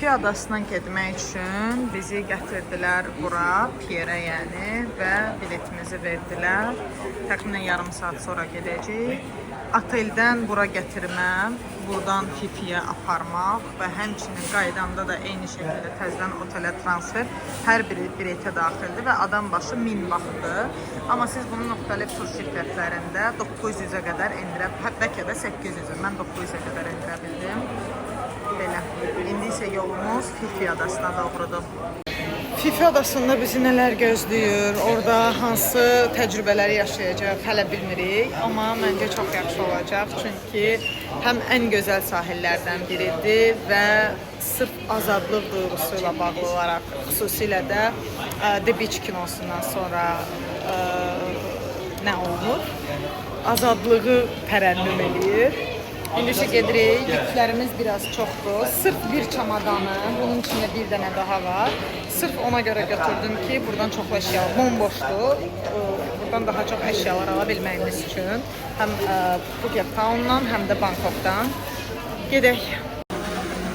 Fifi adasına getmək üçün bizi gətirdilər bura, Pierre yəni və biletimizi verdilər. Təxminən yarım saat sonra gedəcəyik. Oteldən bura gətirməm, buradan Fifiyə aparmaq və həmçinin qaydanda da eyni şəkildə təzədən otelə transfer hər biri biletə daxildir və adam başı 1000 baxdır. Amma siz bunu müxtəlif tur şirkətlərində 900-ə qədər endirə, bəlkə də 800-ə, mən 900-ə qədər endirə bildim. Belə. İndi isə yolumuz Fifi adasına doğrudur. Fifi adasında bizi nələr gözləyir, orada hansı təcrübələri yaşayacaq, hələ bilmirik. Amma məncə çox yaxşı olacaq, çünki həm ən gözəl sahillərdən biridir və sırf azadlıq duyğusu ilə bağlı olaraq, xüsusilə də The Beach kinosundan sonra nə olunur? Azadlığı tərənnüm edir. İndi isə gedirik, yüklərimiz biraz çoxdur. Sırf bir çamadanı, bunun içində bir dənə daha var. Sırf ona görə götürdüm ki, buradan çox əşya bomboşdur. Buradan daha çox əşyalar ala bilməyimiz üçün. Həm Phuket Town'dan, həm də Bangkok'dan. Gedək.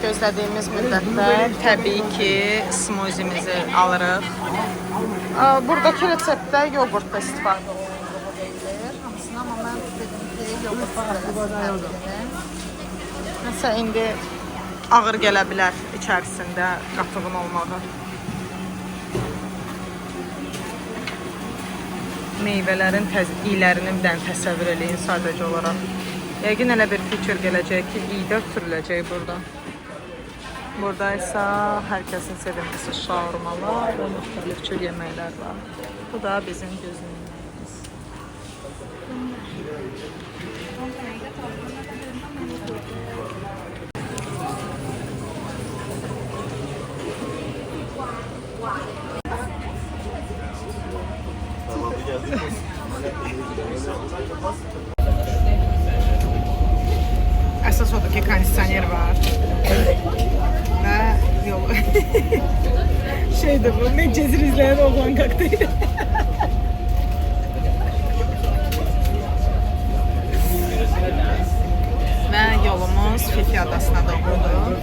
Gözlədiyimiz müddətdə təbii ki, smoothimizi alırıq. Buradakı reseptdə yoğurtda istifadə olunur. Amma mən dedim ki, yoğurt nəsə indi ağır gələ bilər içərisində qatığın olmağı. Meyvələrin iylərini bir dənə təsəvvür eləyin sadəcə olaraq. Yəqin elə bir fikir gələcək ki, iydə ötürüləcək burada. Burada isə hər kəsin sevimlisi şaurmalar və müxtəlif cür yeməklər var. Bu da bizim gözümüz. Əsas odur ki, kondisioner var və yolu şeydir bu, Medcezir izləyən oğlan kokteyli. Və yolumuz Fifi adasına doğrudur.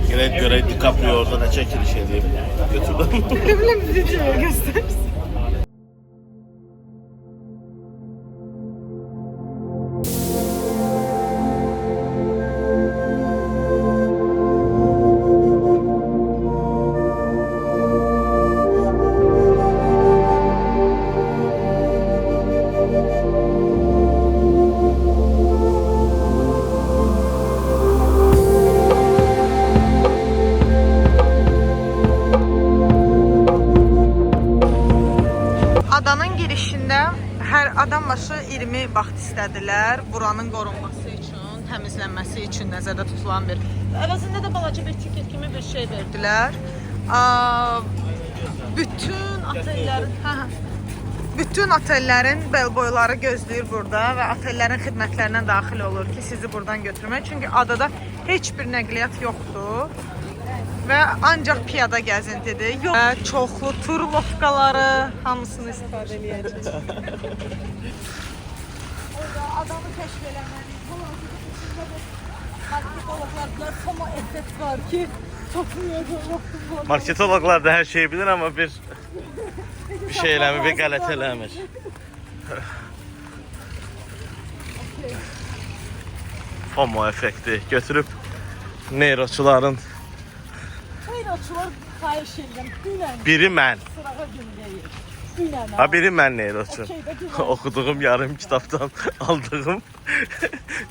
Gerek göre DiCaprio orada ne çekiliş edeyim. YouTube'dan. Öyle bir video göstersin. Adanın girişində hər adam başı 20 baht istədilər. Buranın qorunması üçün, təmizlənməsi üçün nəzərdə tutulan bir. Əvəzində də balaca bir tiket kimi bir şey verdilər. Bütün otellərin bellboyları gözləyir burada və otellərin xidmətlərinə daxil olur ki, sizi buradan götürmək. Çünki adada heç bir nəqliyyat yoxdur. Və ancaq piyada gəzintidir. Yox, çoxlu tur lofkaları hamısını istifadə edəcəyik. Orada adamı kəşf eləmək. Marketologlar effekt var ki, toxunmayacaq. Marketologlar da her şeyi bilir ama bir şey eləmir, bir qələt eləmir. FOMO effekti götürüb neyroçuların xahiş edirəm. Biri mən. Sırağa günləyir. Ha biri mən neyroçu. Okuduğum yarım kitaptan aldığım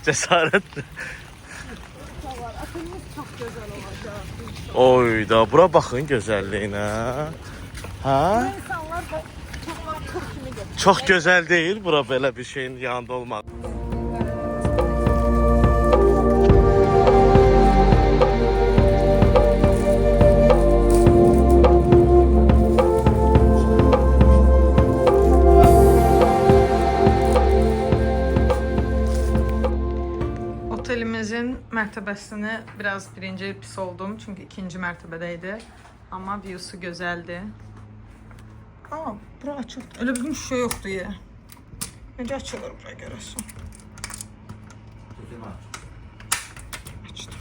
cesaretli. Çok güzel olacak. Oy da bura baxın gözəlliyinə. Ha? İnsanlar da çok kimi götürür. Çox gözəl deyil bura belə bir şeyin yanında olmaq. Otelimizin mərtəbəsini biraz birinci pis oldum çünkü ikinci mərtəbədəydi. Amma viewsu gözəldi. Aa, bura açıldı. Öyle bir şey yoktu ya. Necə açılır buraya görəsən? Açdım.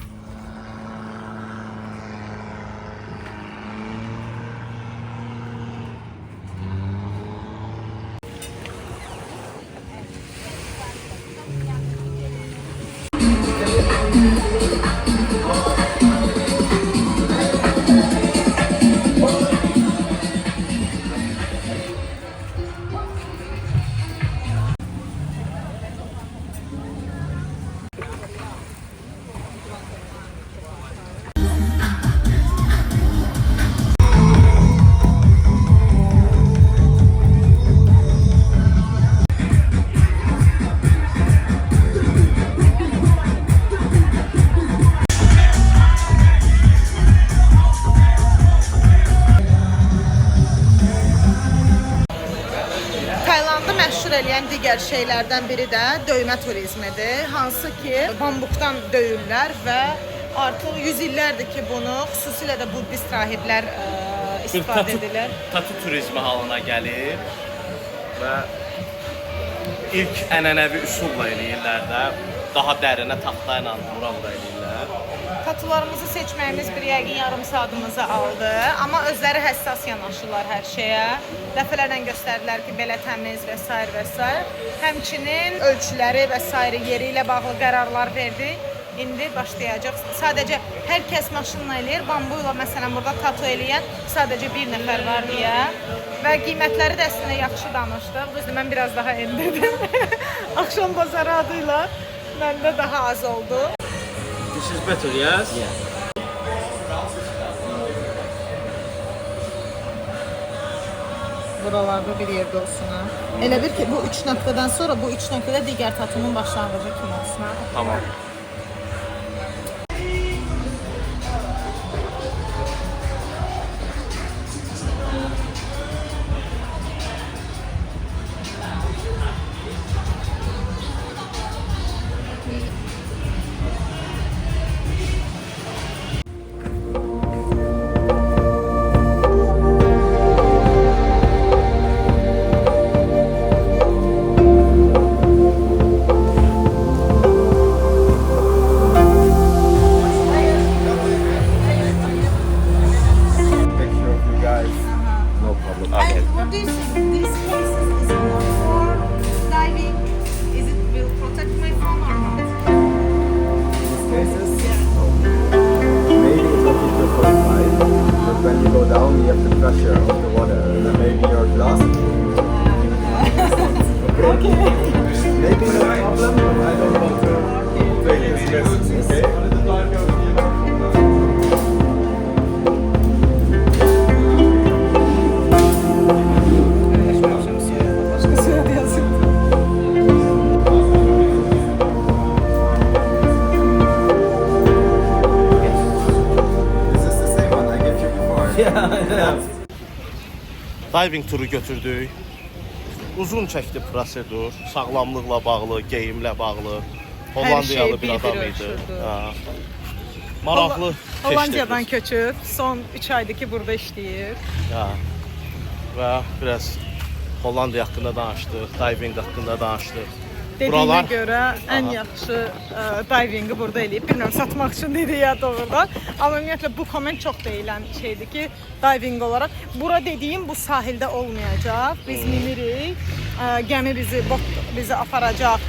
digər şeylərdən biri də döymə turizmidir. Hansı ki, bambukdan döyürlər və artıq 100 illərdir ki, bunu xüsusilə də buddist rahiblər istifadə edirlər. Tatu turizmi halına gəlir və ilk ənənəvi üsulla eləyirlər də, daha dərinə taxta ilə vura-vura eləyirlər. Tatularımızı seçməyimiz bir yəqin yarım saatımızı aldı, amma özləri həssas yanaşırlar hər şeyə. Dəfələrlə göstərdilər ki, belə təmiz və s. və s. Həmçinin ölçüləri və s. yeri ilə bağlı qərarlar verdi. İndi başlayacaq. Sadəcə hər kəs maşınla eləyir. Bambu ilə məsələn burada tatu eləyən sadəcə bir nəfər var deyə. Və qiymətləri də əslində yaxşı danışdıq. Düzdür, mən biraz daha endirdim. Axşam bazarı adıyla məndə daha az oldu. This is better, yes? Yeah. Buralarda bir yerde olsun ha. Elə bir ki, bu 3 nöqtədən sonra bu 3 nöqtədə digər tatunun başlanğıcı kimi olsun ha. Tamam. Picture of you guys. No problem. Okay. And what do you think? These cases is more for diving? Is it will protect my phone or not? These cases, maybe it will keep your phone fine, but when you go down, you have the pressure of the water, and then maybe your glass. Okay. Maybe no problem, but I don't want to take this risk. Okay. Başka suya da yazık. This is the same one I gave you before. Yeah. Diving turu götürdük. Uzun çəkdi prosedur, sağlamlıqla bağlı, geyimlə bağlı. Hollandiyalı bir adam idi. ölçürdü. Ha. Maraqlı keçdi. Hollandiyadan köçüb, son 3 aydır ki burada işləyir. Ha. Və biraz Hollandiya haqqında danışdıq, diving haqqında danışdıq. Dediyinə görə ən yaxşı divingi burada eləyib. Bilmirəm, satmaq üçün dedi ya doğrudan. Amma ümumiyyətlə bu komment çox deyilən şeydir ki, diving olaraq. Bura dediyim bu sahildə olmayacaq. Biz minirik, gəmi bizi aparacaq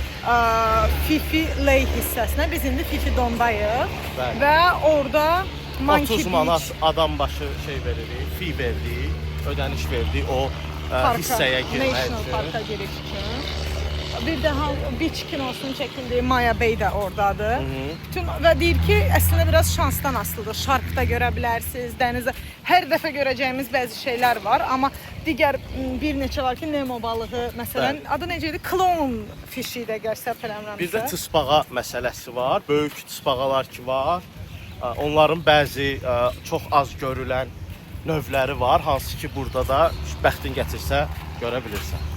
Fifi Ley hissəsinə. Biz indi Fifi Dondayıq. Bəli. Və orada Monkey 30 manat Beach adam başı şey veririk, fee verdik, ödəniş verdik o hissəyə girmək National üçün. Parka giriş üçün. Bir də Beach kinosunun çəkildiyi Maya Bay də oradadır. Bütün və deyir ki, əslində biraz şansdan asılıdır. Şark da görə bilərsiniz, dənizdə hər dəfə görəcəyimiz bəzi şeylər var, amma digər bir neçə var ki, Nemo balığı, məsələn, adı necə idi? Clown fişi də səhv eləmirəmsə. Bir də tısbağa məsələsi var. Böyük tısbağalar ki var. Onların bəzi çox az görülən növləri var, hansı ki burada da bəxtin gətirsə görə bilirsən.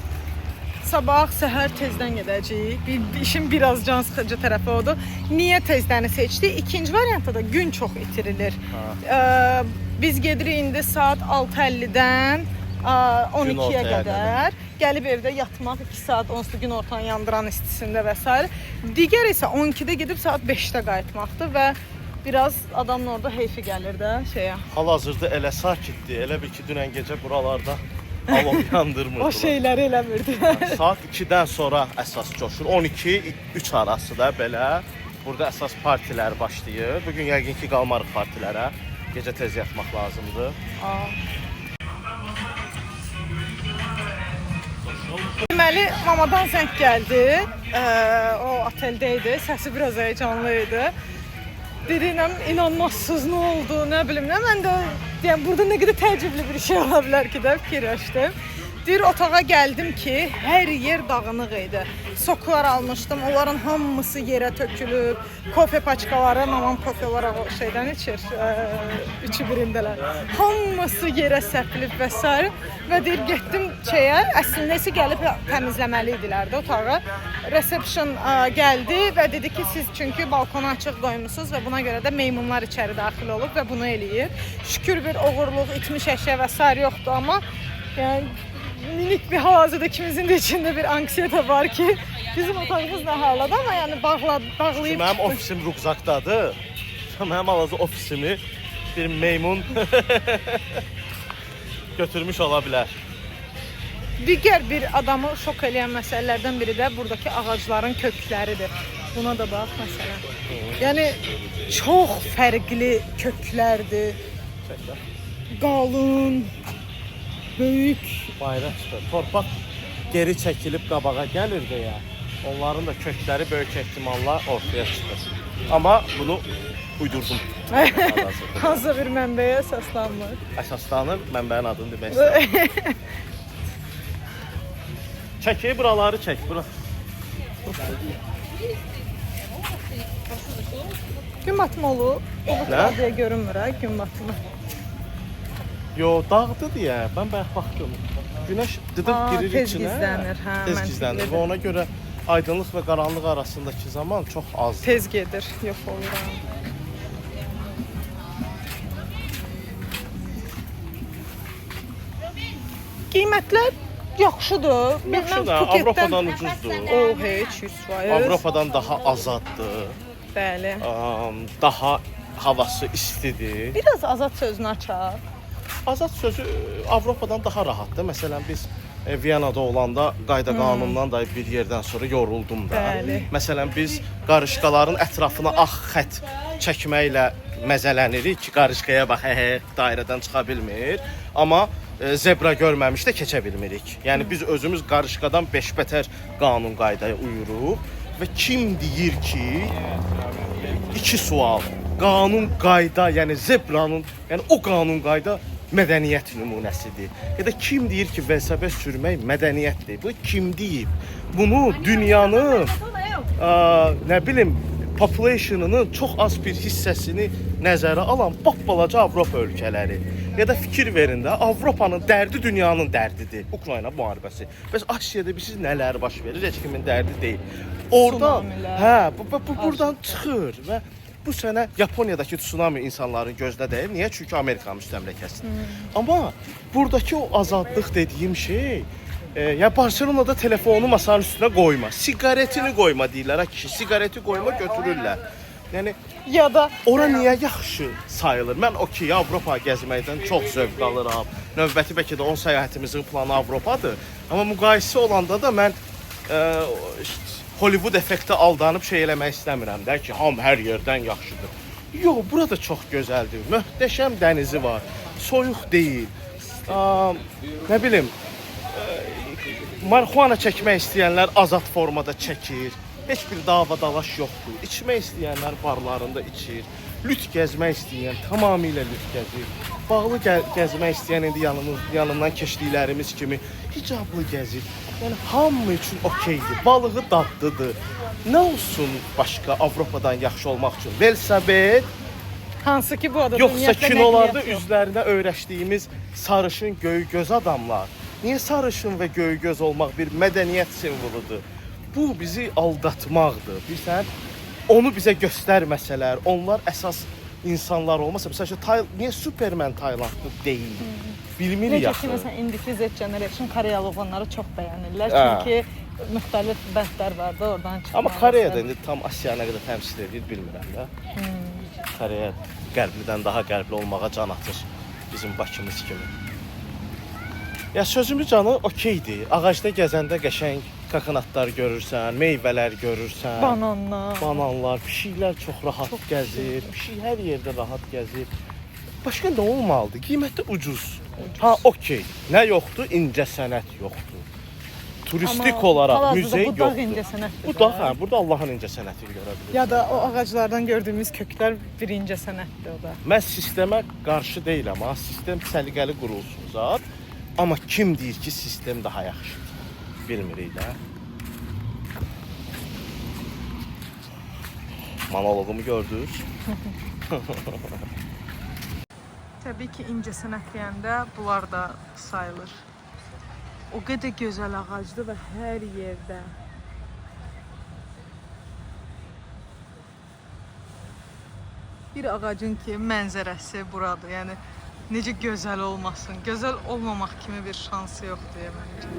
Sabah səhər tezdən gedəcəyik. İşin biraz can sıxıcı tərəfi odur. Niyə tezdəni seçdik? İkinci variantda da gün çox itirilir. Biz gedirik indi saat 6:50-dən 12-yə qədər. Gəlib evdə yatmaq 2 saat onsuz da gün ortanı yandıran istisində və s. Digər isə 12-də gedib saat 5-də qayıtmaqdır və biraz adamın orada heyfi gəlir də şeyə. Hal-hazırda elə sakitdir, elə bil ki dünən gecə buralarda alov yandırmırdılar. O şeyləri eləmirdi. Saat 2-dən sonra əsas coşur. 12-3 arası da belə burada əsas partilər başlayır. Bugün yəqin ki qalmarıq partilərə. Gecə tez yatmaq lazımdır. Deməli, mamadan zəng gəldi. O oteldə idi. Səsi biraz heyecanlı idi. Deyirəm, inanmazsınız nə oldu, nə bilim, nə mən də yəni burada nə qədər təəccüblü bir şey ola bilər ki də fikirləşdim. Bir otağa gəldim ki, hər yer dağınıq idi. Soklar almışdım, onların hamısı yerə tökülüb. Kofe paçkaları, mamam kofeler şeydən içir, üçü birindələr. Hamısı yerə səpilib və s. Və deyir, getdim şeyə, əslində isə gəlib təmizləməli idilər də otağı. Reception gəldi və dedi ki, siz çünki balkonu açıq qoymusunuz və buna görə də meymunlar içəri daxil olub və bunu eləyir. Şükür bir oğurluq, itmiş əşya və s. yoxdur, amma yəni minik bir hal-hazırda ikimizin de içinde bir anksiyete var ki bizim otağımız ne halda ama yani bağlayıp Mənim ofisim rüqzaqdadır. Mənim hal-hazırda ofisimi bir meymun götürmüş ola bilər. Digər bir adamı şok eləyən məsələlərdən biri də buradakı ağacların kökləridir. Buna da bax məsələn. Yəni çox fərqli köklərdir. Qalın, böyük. Bayra çıxır. Torpaq geri çəkilib qabağa gəlir deyə onların da kökləri böyük ehtimalla ortaya çıxır. Amma bunu uydurdum. Hansı bir mənbəyə əsaslanmır. Əsaslanır, mənbəyin adını demək istəyirəm. Çək, buraları çək, bura. Gün batımı olur. Nə? Deyə görünmür ha, gün batımı. Yo, dağdı deyə mən bayaq baxdım. Günəş didib girir tez içinə. gizlənir, hə, Tez məntiqlidir. gizlənir və ona görə aydınlıq və qaranlıq arasındakı zaman çox azdır. Tez gedir, yox olur. Qiymətlər yaxşıdır. Yaxşıdır, Avropadan ucuzdur. O heç 100%. Avropadan daha azaddır. Bəli. Daha havası istidir. Biraz azad sözünü açaq. Azad sözü Avropadan daha rahatdır. Məsələn biz Viyanada olanda qayda qanundan da bir yerdən sonra yoruldum da. Bəli. Məsələn biz qarışqaların ətrafına ağ xətt çəkməklə məzələnirik ki, qarışqaya bax, dairədən çıxa bilmir. Amma zebra görməmiş də keçə bilmirik. Yəni biz özümüz qarışqadan beşbətər qanun qaydaya uyuruq və kim deyir ki, iki sual. Qanun qayda, yəni zebranın, yəni o qanun qayda mədəniyyət nümunəsidir. Ya da kim deyir ki, velosiped sürmək mədəniyyətdir? Bu kim deyib? Bunu dünyanın nə bilim population'ının çox az bir hissəsini nəzərə alan balaca Avropa ölkələri. Ya da fikir verin də, Avropanın dərdi dünyanın dərdidir. Ukrayna müharibəsi. Bəs Asiyada bilirsiniz nələr baş verir? Heç kimin dərdi deyil. Orada, bu buradan çıxır və bu sənə Yaponiyadakı tsunami insanların gözdə deyil. Niyə? Çünki Amerika müstəmləkəsidir. Amma buradakı o azadlıq dediyim şey, ya Barcelonada telefonu masanın üstünə qoyma, siqaretini qoyma deyirlər. Kişi siqareti qoyma götürürlər. Yəni ya da ora niyə yaxşı sayılır? Mən okey, Avropa gəzməkdən çox zövq alıram. Növbəti bəlkə də 10 səyahətimizin planı Avropadır. Amma müqayisə olanda da mən Hollywood effekti aldanıb şey eləmək istəmirəm də ki, ham hər yerdən yaxşıdır. Yox, burada çox gözəldir. Möhtəşəm dənizi var. Soyuq deyil. Nə bilim, marihuana çəkmək istəyənlər azad formada çəkir. Heç bir dava-dalaş yoxdur. İçmək istəyənlər barlarında içir. Lüt gəzmək istəyən tamamilə lüt gəzir. Bağlı gəzmək istəyən indi yanından keçdiklərimiz kimi hicablı gəzir. Yəni hamı üçün okeydir. Balığı dadlıdır. Nə olsun başqa Avropadan yaxşı olmaq üçün? Velosiped, hansı ki bu adada yoxsa kinolarda üzlərinə öyrəşdiyimiz sarışın göy-göz adamlar. Niyə sarışın və göy-göz olmaq bir mədəniyyət simvoludur? Bu bizi aldatmaqdır. Bilirsən, onu bizə göstərməsələr, onlar əsas insanlar olmasa, məsələn, niyə Superman Taylandlı deyil? Bilmirik yaxşı. yaxı. Necə ki, məsələn, indiki Z Generation Koreyalı olanları çox bəyənirlər. Çünki müxtəlif bəndlər var da, oradan çıxmaq. Amma Koreyada indi tam Asiya nə qədər təmsil edir, bilmirəm də. Koreya qərblidən daha qərbli olmağa can atır. Bizim Bakımız kimi. Ya sözümüz canı okeydir. Ağacda gəzəndə qəşəng kokonatlar görürsən, meyvələr görürsən. Bananlar, pişiklər çox rahat gəzir. Pişik hər yerdə rahat gəzir. Başqa nə olmalıdır? Qiyməti ucuz. Ha, okey. Nə yoxdur? İncəsənət yoxdur. Turistik olaraq müzey yoxdur. Bu dağ incəsənətdir. Bu dağ, hə, burada Allahın incəsənətini görə bilirsiniz. Ya da o ağaclardan gördüyümüz köklər bir incəsənətdir o da. Mən sistemə qarşı deyiləm, amma sistem səliqəli qurulsun zat. Amma kim deyir ki, sistem daha yaxşıdır? Bilmirik də. Monologumu gördünüz? Təbii ki, incəsənət deyəndə bunlar da sayılır. O qədər gözəl ağacdır və hər yerdə. Bir ağacın ki, mənzərəsi buradır. Yəni necə gözəl olmasın. Gözəl olmamaq kimi bir şansı yoxdur məncə.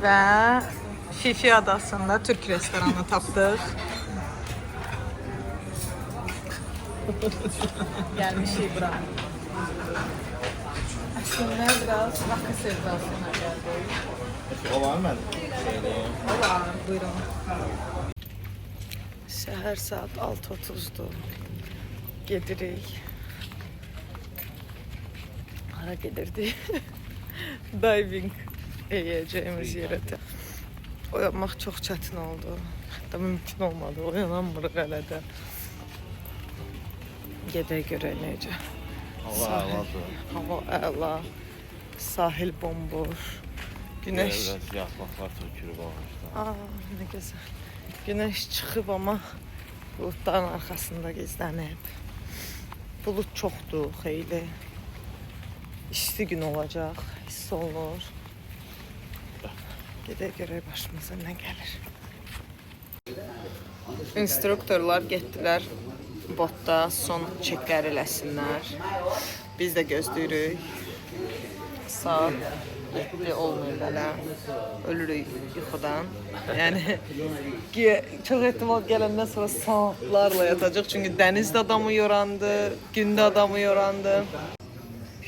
Və Fifi adasında Türk restoranı tapdıq. Gəlmişik bura. Əslində biraz Bakı sevdasına gəldik. Olar mənim şeyliyim. Olar, buyurun. Səhər saat 6:30-dur. Gedirik. Hara gedirdik? Diving eləyəcəyimiz yerə də. Oyanmaq çox çətin oldu. Hətta mümkün olmadı. Oyanamırıq hələ də. Gedək görək necə. Hava əladır. Hava əla. Sahil bomboş. Günəş. Biraz yaxmaqlar tökülüb ağacdan. Aa, nə gözəl. Günəş çıxıb amma buludların arxasında gizlənib. Bulud çoxdur, xeyli. İsti gün olacaq, hiss olunur. Gedək görək başımıza nə gəlir. İnstruktorlar getdilər botda son çeklər eləsinlər. Biz də gözləyirik. Saat 7 olmayıb hələ. Ölürük yuxudan. Yəni çox ehtimal gələndən sonra saatlarla yatacaq. Çünki dəniz də adamı yorandı, gün də adamı yorandı.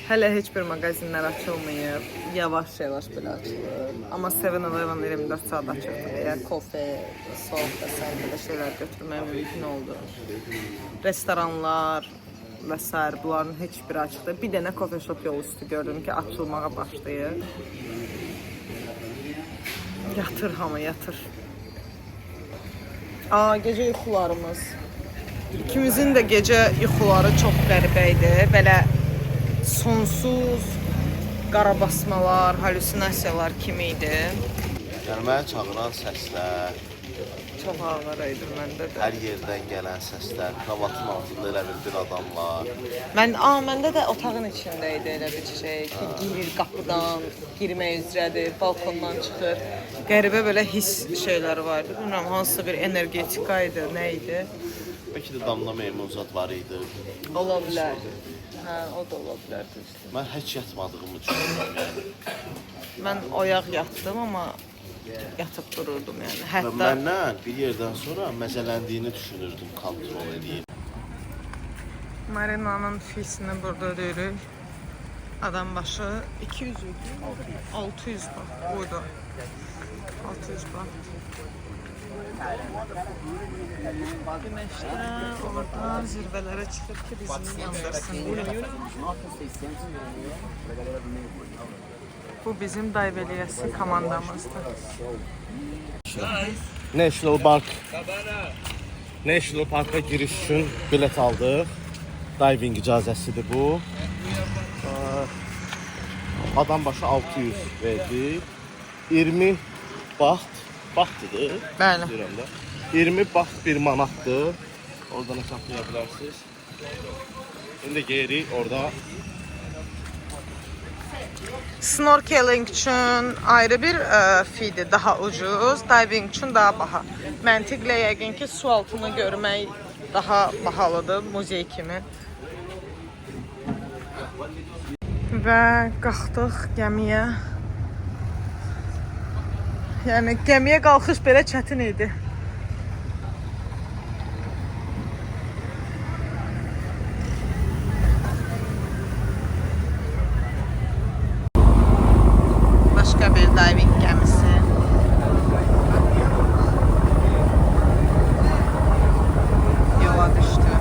Hələ heç bir mağazinlər açılmayıb. Yavaş-yavaş belə açılır. Amma 7-Eleven 24 saat açıqdır. Əgər kofe, soğuk və s. belə şeylər götürmək mümkün oldu. Restoranlar və s. bunların heç biri açıqdır. Bir dənə kofe shop yol üstü gördüm ki, açılmağa başlayır. Yatır hamı, yatır. Gecə yuxularımız. İkimizin də gecə yuxuları çox qəribə idi. Belə sonsuz qarabasmalar, halüsinasiyalar kimi idi. Yəni məni çağıran səslər, Çox ağır idi məndə də. hər yerdən gələn səslər, kravatın altında elə bir adam var. Məndə də otağın içində idi elə bir şey ki, girir qapıdan, girmək üzrədir, balkondan çıxır. Qəribə belə hiss şeyləri vardı. Bilmirəm, hansısa bir energetika idi, nə idi? Bəlkə də damla meymunzad var idi. Ola bilər. Hə, o da ola bilər. Mən heç yatmadığımı düşünürəm yəni. Mən oyaq yatdım, amma yatıb dururdum yəni. Və Hətta məndən bir yerdən sonra məzələndiyini düşünürdüm, kontrol edeyim. Marina'nın fiyisini burada döyürük. Adam başı 200 idi. 600 baht buydu. 600 baht. Güneşdə oradan zirvələrə çıxır ki, bizi yandırsın. Bu bizim Dayveliyəsi komandamızdır. National Park'a giriş üçün bilet aldıq. Diving icazəsidir bu. Adam başı 600 verdi. 20 bahtdır. Bəli. 20 baht 1 manatdır. Oradan hesablaya bilərsiniz. İndi geri orada Snorkeling üçün ayrı bir fidir, daha ucuz, diving üçün daha baha. Məntiqlə yəqin ki, su altını görmək daha bahalıdır, muzey kimi. Və qalxdıq gəmiyə. Yəni gəmiyə qalxış belə çətin idi. başqa bir diving gəmisi. Yola düşdü.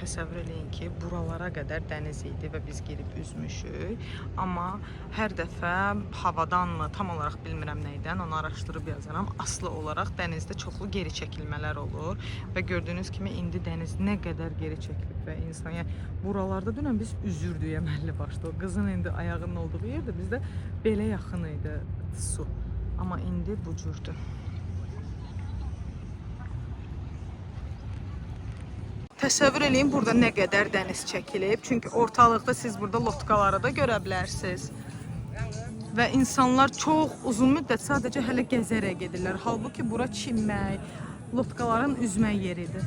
Təsəvvür eləyin ki, buralara qədər dəniz idi və biz gedib üzmüşük. Amma hər dəfə havadanmı, tam olaraq bilmirəm nəydən, onu araşdırıb yazaram. Aslı olaraq dənizdə çoxlu geri çəkilmələr olur və gördüyünüz kimi indi dəniz nə qədər geri çəkilib və insan, yəni buralarda dünən biz üzürdük əməlli başda. O qızın indi ayağının olduğu yerdə bizdə belə yaxın idi su. Amma indi bu cürdür. Təsəvvür eləyin burada nə qədər dəniz çəkilib. Çünki ortalıqda siz burada lotkaları da görə bilərsiniz. Və insanlar çox uzun müddət sadəcə hələ gəzərək gedirlər. Halbuki bura çimmək, lotkaların üzmək yeridir.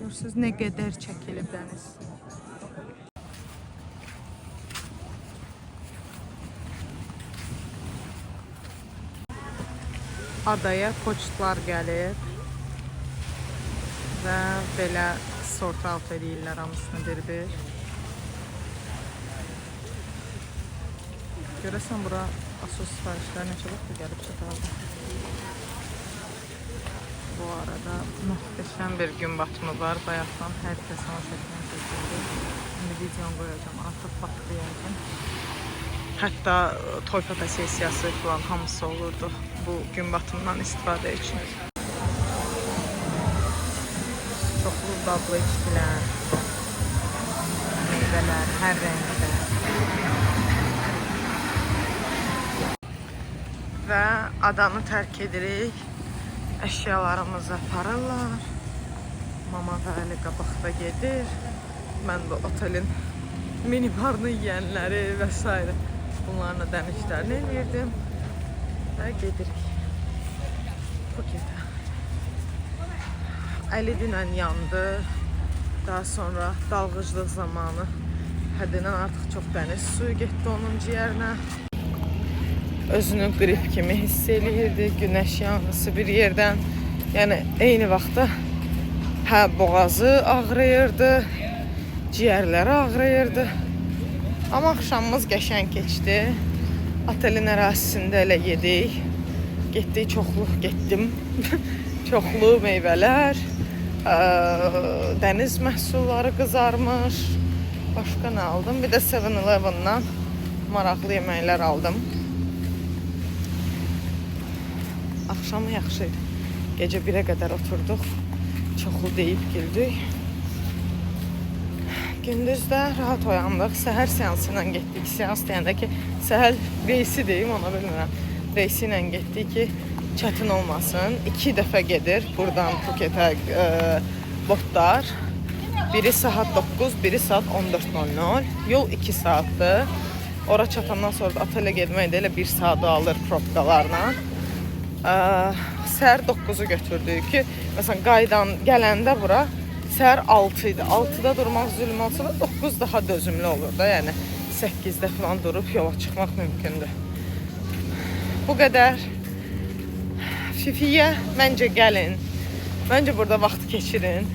Görürsünüz nə qədər çəkilib dəniz. Adaya poçtlar gəlir və belə sort out edirlər hamısını bir-bir. Görəsən bura Asos sifarişlər neçə vaxt gəlib çatardı. Bu arada möhtəşəm bir gün batımı var. Bayaqdan hər kəs ona çəkməni çəkildi. İndi videonu qoyacağım, artıq batdı yəqin. Hətta toy fotosessiyası falan hamısı olurdu bu gün batımından istifadə üçün. Çoxlu dadlı içkilər, meyvələr, hər rəngdə. Və adanı tərk edirik. Əşyalarımızı aparırlar. Mama və Əli qabaqda gedir. Mən bu otelin minibarını yiyənləri və s. Bunlarla dənizlərini edirdim və gedirik Phuketə. Əli dünən yandı. Daha sonra dalğıclıq zamanı həddindən artıq çox dəniz suyu getdi onun ciyərinə. Özünü qrip kimi hiss eləyirdi. Günəş yanğısı bir yerdən. Yəni eyni vaxtda boğazı ağrıyırdı, ciyərləri ağrıyırdı. Amma axşamımız qəşəng keçdi. Otelin ərazisində elə yedik. Getdim. Çoxlu meyvələr, dəniz məhsulları qızarmış. Başqa nə aldım? Bir də 7-Eleven-dan maraqlı yeməklər aldım. Axşamı yaxşı idi. Gecə 1-ə qədər oturduq. Çoxlu deyib güldük. Gündüzdə rahat oyandıq. Səhər seansı ilə getdik. Seans deyəndə ki, səhər reysi deyim, ona bilmirəm. Reysi ilə getdik ki, çətin olmasın. 2 dəfə gedir buradan Phuketə botlar. Biri saat 9, biri saat 14:00. Yol 2 saatdır. Ora çatandan sonra da otelə getmək də elə 1 saat alır probkalarla. Səhər 9-u götürdük ki, məsələn, gələndə bura səhər 6 idi. 6-da durmaq zülm olsa da 9 daha dözümlü olur da. Yəni 8-də falan durub yola çıxmaq mümkündür. Bu qədər. Fifiyə məncə gəlin. Məncə burada vaxt keçirin.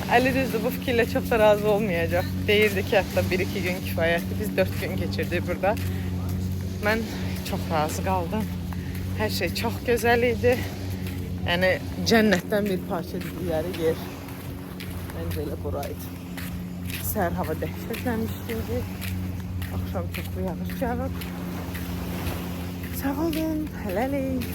Əli düzdür, bu fikirlə çox da razı olmayacaq. Deyirdi ki, hətta 1-2 gün kifayətdir. Biz 4 gün keçirdik burada. Mən çox razı qaldım. Hər şey çox gözəl idi. Yəni cənnətdən bir parça digəri yer. Məncə elə buraydı. Səhər hava dəhşətlənmişdi. Axşam çoxlu yağış yağıb. Sağ olun, hələlik.